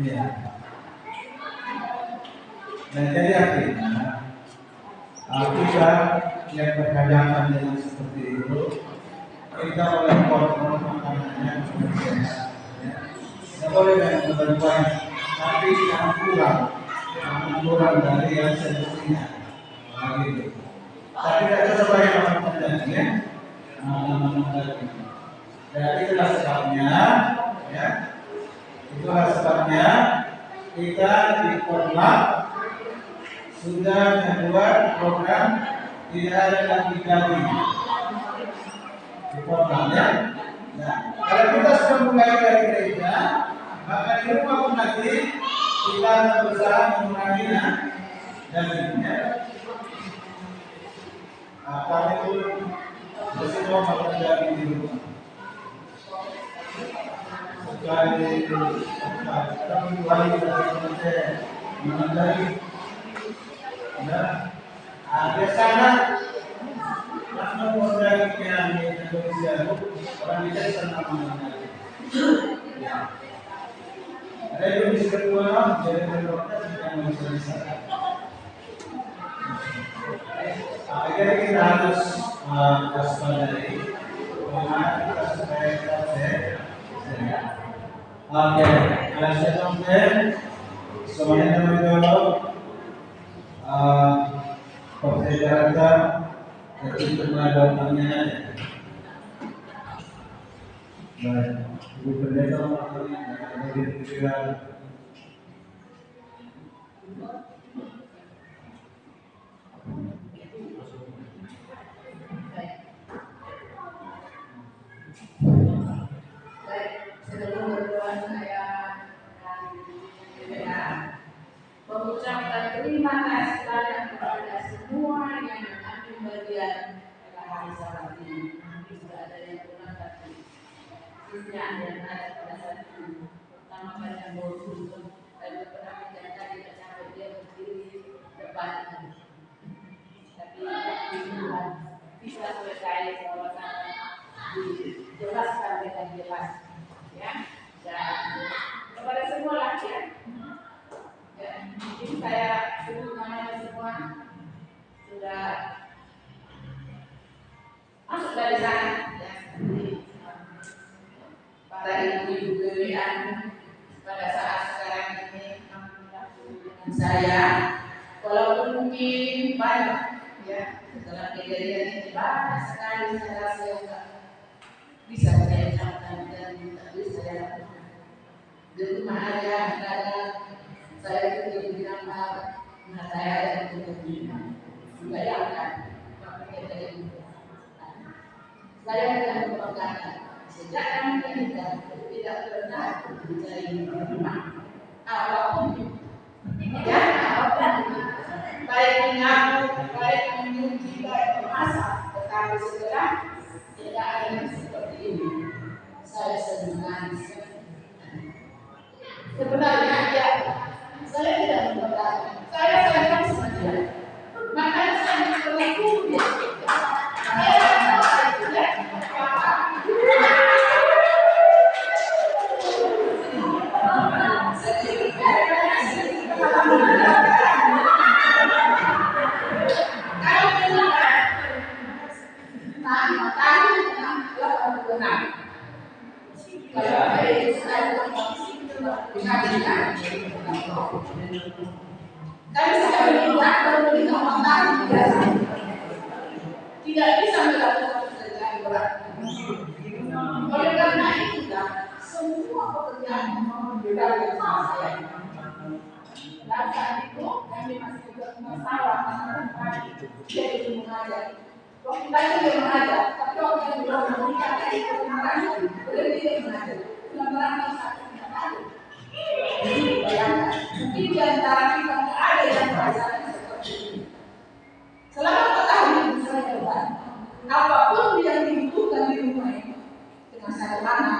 Ya. Dan jadi akhirnya kita yang berhadapan dengan seperti itu, kita oleh kontrol makanannya seperti ya. Tidak boleh banyak berbanyak, tapi jangan kurang dari yang semestinya. Begitu. Tapi kita coba yang melakukan ya. Dan itulah sebabnya, ya. Itulah sebabnya kita di Korlap sudah membuat program tidak ada lagi gaji di Korlap, ya. Nah, kalau kita sudah mulai dari gereja, maka di rumah pun nanti kita berusaha menguranginya dan ya. Kami pun bersama makan dari di rumah. Sekali kali kita menandai, biasanya karena modal yang di Indonesia orang kita senang menandai. Ada Indonesia kedua jadi berdoa yang bisa. Akhirnya kita harus waspadai bagaimana kita supaya kita sehat. Oke, saya sampai semuanya teman-teman perjalanan jadi pengadaan-nya. Baik, Ibu Pendeta mewakili pikiran. sebelum berdoa saya mengucapkan terima kasih banyak kepada semua yang mengambil bagian pada hari Sabat ini. Mungkin sudah ada yang pulang tapi khususnya yang ada pada saat itu, pertama kali yang baru dan beberapa yang tadi tidak sampai dia berdiri depan. Tapi Tuhan bisa selesai sama-sama dijelaskan dengan jelas, ya. Dan kepada semua laki-laki. Mungkin saya sebut namanya semua sudah masuk dari sana, ya. Para ibu-ibu kalian pada saat sekarang ini dengan saya, walaupun mungkin banyak, ya, dalam kejadian ini banyak sekali saya rasa yang tak bisa saya ucapkan dan tak bisa saya lakukan. Di rumah aja ada saya itu bilang nah saya ada itu bayangkan makanya saya itu saya tidak membanggakan sejak kami tidak pernah mencari rumah apapun ya apapun baik menyapu baik menyuci baik memasak tetapi setelah tidak ada yang seperti ini saya sedang menangis sebenarnya ya saya tidak membanggakan saya sayang sama dia makanya saya berlaku dia Kami sekali lihat baru biasa tidak bisa melakukan pekerjaan berat. Oleh karena itu, semua pekerjaan memberikan sama saya. Dan saat itu kami masih bermasalah dia itu mengajar. Waktu tadi dia mengajar, tapi waktu yang belum menikah tadi kemarin berarti dia mengajar. Benar-benar satu yang ada. Bayangkan, mungkin di antara kita ada yang merasakan seperti ini. Selama 4 tahun itu saya coba, apapun yang dibutuhkan di rumah ini, dengan sederhana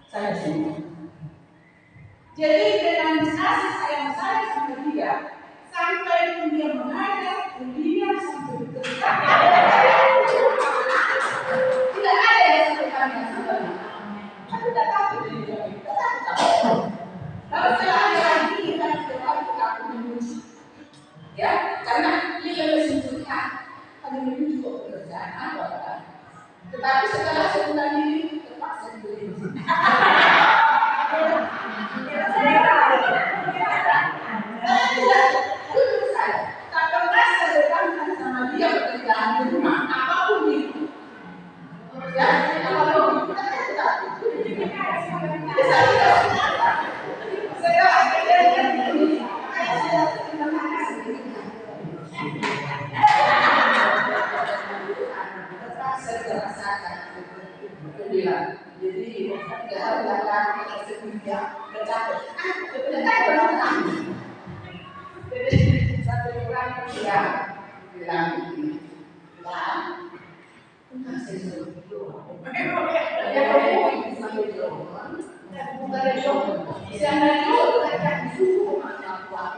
saya semua. Jadi dengan kasih sayang saya sama dia, sampai dia mengajar, kuliah sampai bekerja, tidak ada yang seperti saya. Aku tidak takut dia, tidak takut. Lalu setelah ada lagi kita aku memuji, ya, karena dia lebih suka kami menuju ke pekerjaan apa? Tetapi setelah sebulan ini terpaksa dibeli. Saya tidak jujur saya, tak pernah saya depankan sama dia pekerjaan di rumah apapun itu. Ya, apapun itu kita tidak. Saya tidak suka. Saya akhirnya ini, saya terima kasih. Saya merasakan bilang, jadi tidak harus datang ke sekolah bercakap. Jadi satu orang dia bilang begini, lah masih seru. Dia ngomong sambil ngomong, bukan ngomong. Siapa yang ngomong suku macam apa?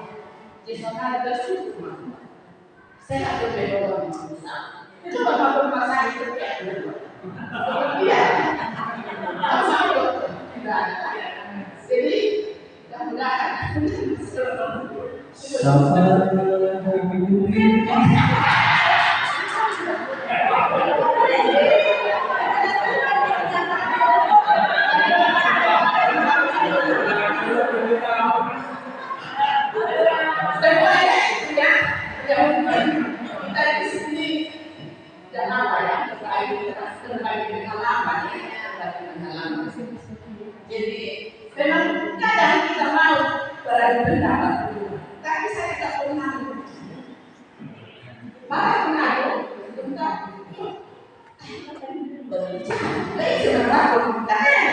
Jadi ada suku. Saya ada beberapa macam. Itu bapak rumah itu iya, tidak ada. Jadi mudah-mudahan. Semuanya itu ya, yang kita di sini dan apa ya, terkait dengan apa ya, jadi memang kadang kita mau beradu pendapat dulu, tapi saya tak pernah malah pernah bentar berbicara, baik sebenarnya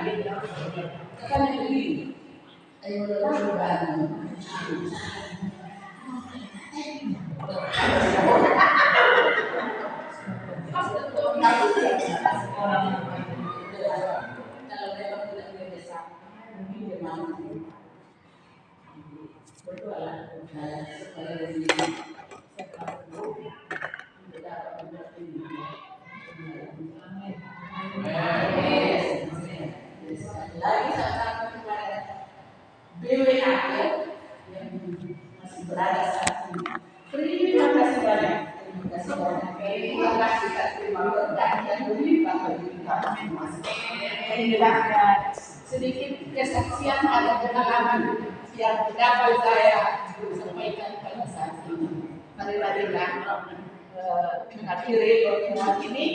Kan begini, ayo lakukan. Kalau memang tidak biasa, mungkin memang berdoa supaya lebih lagi satu kepada BWA yang masih berada saat ini. Terima kasih banyak. Terima kasih banyak. Terima kasih terima berkat yang berlimpah bagi kita masing-masing. Inilah sedikit kesaksian atau pengalaman yang dapat saya sampaikan pada saat ini. Marilah mengakhiri pertemuan ini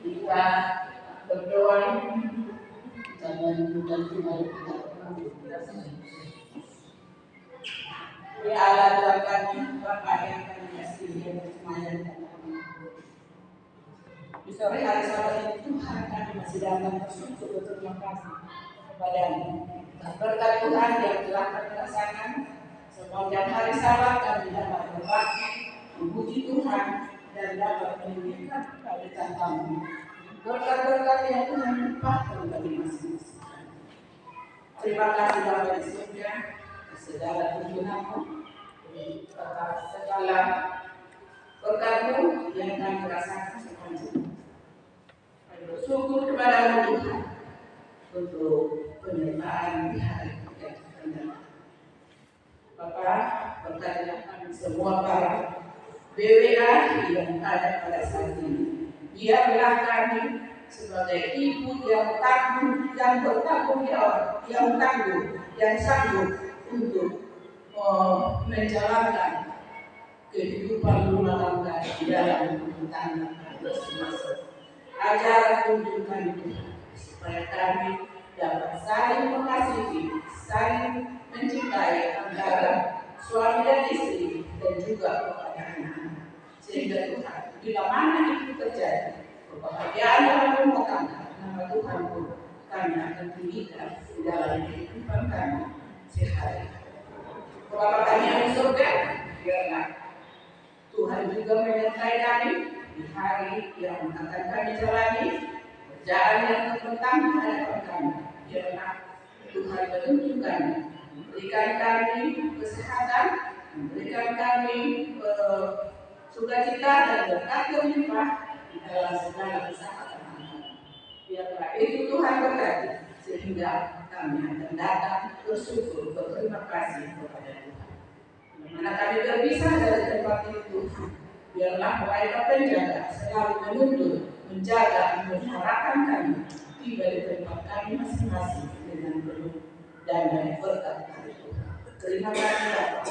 kita berdoa dan kembali kita. Ya Allah Tuhan kami, Bapa yang kami kasihi yang bersemayam di sore hari Sabat ini Tuhan kami masih datang bersyukur berterima kasih kepada-Mu. Berkat Tuhan yang telah kami rasakan sepanjang hari Sabat kami dapat berbakti, memuji Tuhan dan dapat menunjukkan kehadiran Tamu. Berkat-berkat yang Tuhan limpahkan bagi masing-masing. Terima kasih Bapa di surga, segala tuntunan-Mu, segala berkat-Mu yang kami rasakan sepanjang. Bersyukur kepada Tuhan untuk penyertaan di hari yang akan datang. Bapa, berkatilah kami semua para BWA yang ada pada saat ini. Biarlah kami sebagai ibu yang tangguh, yang bertanggung jawab, yang tangguh, yang sanggup untuk menjalankan kehidupan rumah tangga di dalam rumah tangga masing-masing. Ajar tunjukkan Tuhan supaya kami dapat saling mengasihi, saling mencintai antara suami dan istri dan juga kepada anak-anak. Sehingga Tuhan, bila mana itu terjadi, kebahagiaan dalam rumah tangga, nama Tuhan pun kami akan tinggikan di dalam kehidupan kami sehari. Bapa kami yang di surga, biarlah Tuhan juga menyertai kami di hari yang akan kami jalani, pekerjaan yang terbentang di hadapan kami. Biarlah Tuhan menunjukkan, memberikan kami kesehatan, memberikan kami sukacita dan berkat berlimpah di dalam segala usaha kami. Biarlah itu Tuhan berkati, sehingga kami akan datang bersyukur, berterima kasih kepada Tuhan. Mana kami berpisah dari tempat itu, biarlah mereka penjaga selalu menuntun, menjaga, memeliharakan kami tiba di tempat kami masing-masing dengan penuh dan berkat dari Tuhan. Terima kasih Bapa.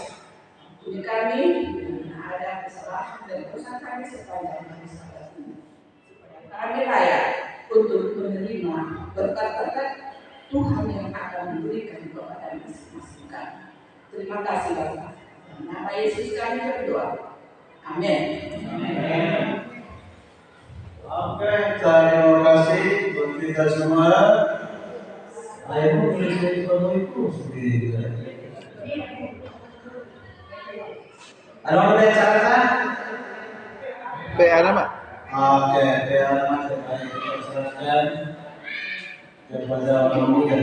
Ampuni kami bila ada kesalahan dan dosa kami sepanjang hari Sabat ini, supaya kami layak untuk menerima berkat-berkat Tuhan yang akan diberikan kepada masing-masing kami. Terima kasih Bapa. Nama Yesus kami berdoa. Amin. Oke, terima kasih untuk kita semua. Ayo tulis foto itu sendiri. Ada yang mau bicara? PA nama? Oke, PA nama terbaik kita serahkan kepada orang muda.